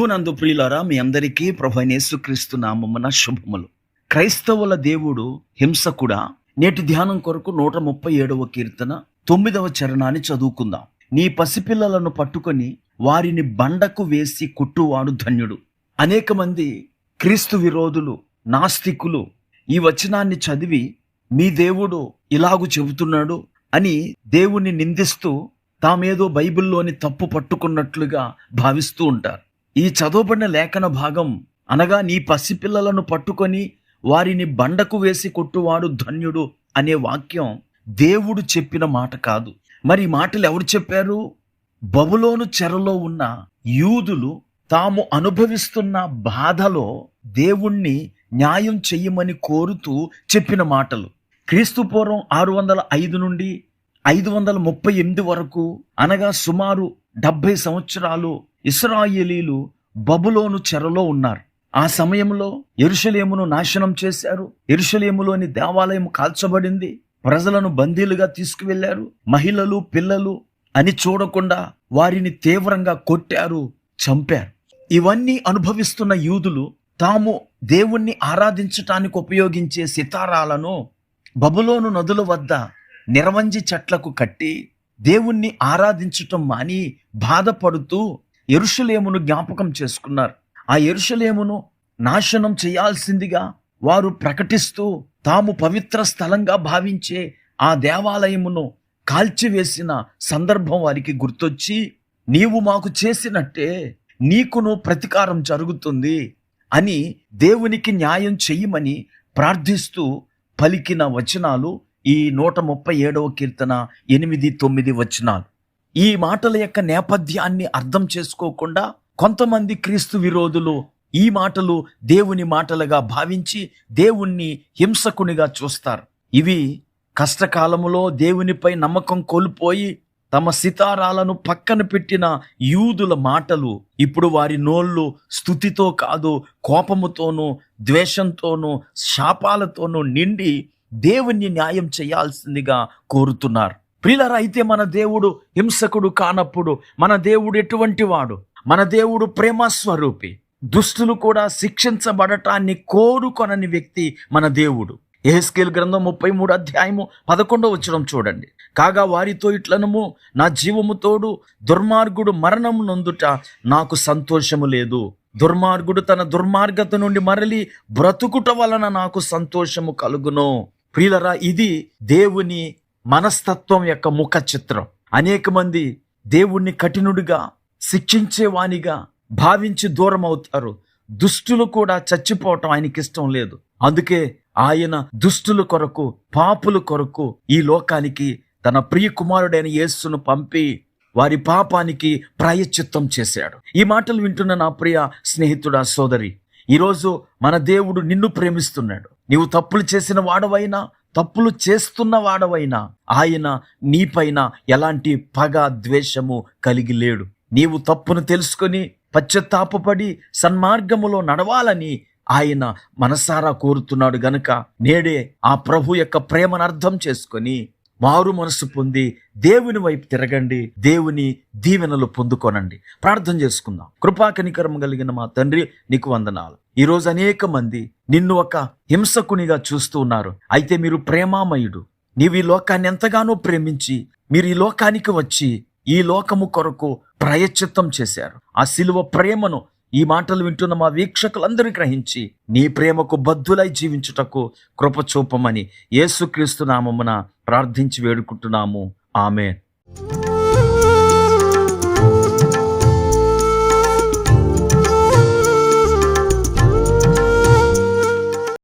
ప్రభునందు ప్రియులారా, మీ అందరికీ ప్రభువైన యేసుక్రీస్తు నామమున శుభములు. క్రైస్తవుల దేవుడు హింసకుడా? నేటి ధ్యానం కొరకు 137వ కీర్తన 9వ చరణాన్ని చదువుకుందాం. నీ పసిపిల్లలను పట్టుకొని వారిని బండకు వేసి కుట్టువాడు ధన్యుడు. అనేక మంది క్రీస్తు విరోధులు, నాస్తికులు ఈ వచనాన్ని చదివి మీ దేవుడు ఇలాగు చెబుతున్నాడు అని దేవుణ్ణి నిందిస్తూ తామేదో బైబిల్లోని తప్పు పట్టుకున్నట్లుగా భావిస్తూ ఉంటారు. ఈ చదవబడిన లేఖన భాగం అనగా నీ పసిపిల్లలను పట్టుకొని వారిని బండకు వేసి కొట్టువాడు ధన్యుడు అనే వాక్యం దేవుడు చెప్పిన మాట కాదు. మరి ఈ మాటలు ఎవరు చెప్పారు? బబులోను చెరలో ఉన్న యూదులు తాము అనుభవిస్తున్న బాధలో దేవుణ్ణి న్యాయం చెయ్యమని కోరుతూ చెప్పిన మాటలు. క్రీస్తు పూర్వం 605 నుండి 538 వరకు అనగా సుమారు 70 సంవత్సరాలు ఇశ్రాయేలీలు బబులోను చెరలో ఉన్నారు. ఆ సమయంలో యెరూషలేమును నాశనం చేశారు. యెరూషలేములోని దేవాలయం కాల్చబడింది. ప్రజలను బందీలుగా తీసుకువెళ్లారు. మహిళలు, పిల్లలు అని చూడకుండా వారిని తీవ్రంగా కొట్టారు, చంపారు. ఇవన్నీ అనుభవిస్తున్న యూదులు తాము దేవుణ్ణి ఆరాధించటానికి ఉపయోగించే సితారాలను బబులోను నదుల వద్ద నిరవంజి చెట్లకు కట్టి దేవుణ్ణి ఆరాధించటం మాని బాధపడుతూ యెరూషలేమును జ్ఞాపకం చేసుకున్నారు. ఆ యెరూషలేమును నాశనం చేయాల్సిందిగా వారు ప్రకటిస్తూ తాము పవిత్ర స్థలంగా భావించే ఆ దేవాలయమును కాల్చివేసిన సందర్భం వారికి గుర్తొచ్చి, నీవు మాకు చేసినట్టే నీకును ప్రతీకారం జరుగుతుంది అని దేవునికి న్యాయం చెయ్యమని ప్రార్థిస్తూ పలికిన వచనాలు ఈ 137వ కీర్తన 8-9 వచనాలు. ఈ మాటల యొక్క నేపథ్యాన్ని అర్థం చేసుకోకుండా కొంతమంది క్రీస్తు విరోధులు ఈ మాటలు దేవుని మాటలుగా భావించి దేవుణ్ణి హింసకునిగా చూస్తారు. ఇవి కష్టకాలములో దేవునిపై నమ్మకం కోల్పోయి తమ సితారాలను పక్కన పెట్టిన యూదుల మాటలు ఇప్పుడు వారి నోళ్ళు స్తుతితో కాదు, కోపముతోనూ ద్వేషంతోనూ శాపాలతోనూ నిండి దేవుణ్ణి న్యాయం చేయాల్సిందిగా కోరుతున్నారు. ప్రియులారా, అయితే మన దేవుడు హింసకుడు కానప్పుడు మన దేవుడు ఎటువంటి వాడు? మన దేవుడు ప్రేమ స్వరూపి. దుష్టులు కూడా శిక్షించబడటాన్ని కోరుకొనని వ్యక్తి మన దేవుడు. యెహెజ్కేలు గ్రంథం 33 అధ్యాయము 11వ వచనం చూడండి. కాగా వారితో ఇట్లనము, నా జీవము తోడు దుర్మార్గుడు మరణం నొందుట నాకు సంతోషము లేదు. దుర్మార్గుడు తన దుర్మార్గత నుండి మరలి బ్రతుకుట వలన నాకు సంతోషము కలుగును. ప్రియులరా, ఇది దేవుని మనస్తత్వం యొక్క ముఖ చిత్రం. అనేక మంది దేవుణ్ణి కఠినుడిగా, శిక్షించేవానిగా భావించి దూరం అవుతారు. దుష్టులు కూడా చచ్చిపోవటం ఆయనకి ఇష్టం లేదు. అందుకే ఆయన దుష్టుల కొరకు, పాపుల కొరకు ఈ లోకానికి తన ప్రియ కుమారుడైన యేసును పంపి వారి పాపానికి ప్రాయశ్చిత్తం చేశాడు. ఈ మాటలు వింటున్న నా ప్రియ స్నేహితుడా, సోదరి, ఈరోజు మన దేవుడు నిన్ను ప్రేమిస్తున్నాడు. నీవు తప్పులు చేసిన వాడవైనా, తప్పులు చేస్తున్న వాడవైనా ఆయన నీపైన ఎలాంటి పగ, ద్వేషము కలిగి లేడు. నీవు తప్పును తెలుసుకొని పశ్చాత్తాపపడి సన్మార్గములో నడవాలని ఆయన మనసారా కోరుతున్నాడు గనుక నేడే ఆ ప్రభు యొక్క ప్రేమను అర్థం చేసుకొని మారు మనసు పొంది దేవుని వైపు తిరగండి. దేవుని దీవెనలు పొందుకోనండి. ప్రార్థన చేసుకుందాం. కృపా కనికరం కలిగిన మా తండ్రి, నీకు వందనాలు. ఈరోజు అనేక మంది నిన్ను ఒక హింసకునిగా చూస్తూ ఉన్నారు. అయితే మీరు ప్రేమామయుడు. నీవు ఈ లోకాన్ని ఎంతగానో ప్రేమించి మీరు ఈ లోకానికి వచ్చి ఈ లోకము కొరకు ప్రాయశ్చిత్తం చేశారు. ఆ సిలువ ప్రేమను ఈ మాటలు వింటున్న మా వీక్షకులందరూ గ్రహించి నీ ప్రేమకు బద్ధులై జీవించుటకు కృప చూపమని యేసుక్రీస్తు నామమున ప్రార్థించి వేడుకుంటున్నాము. ఆమేన్.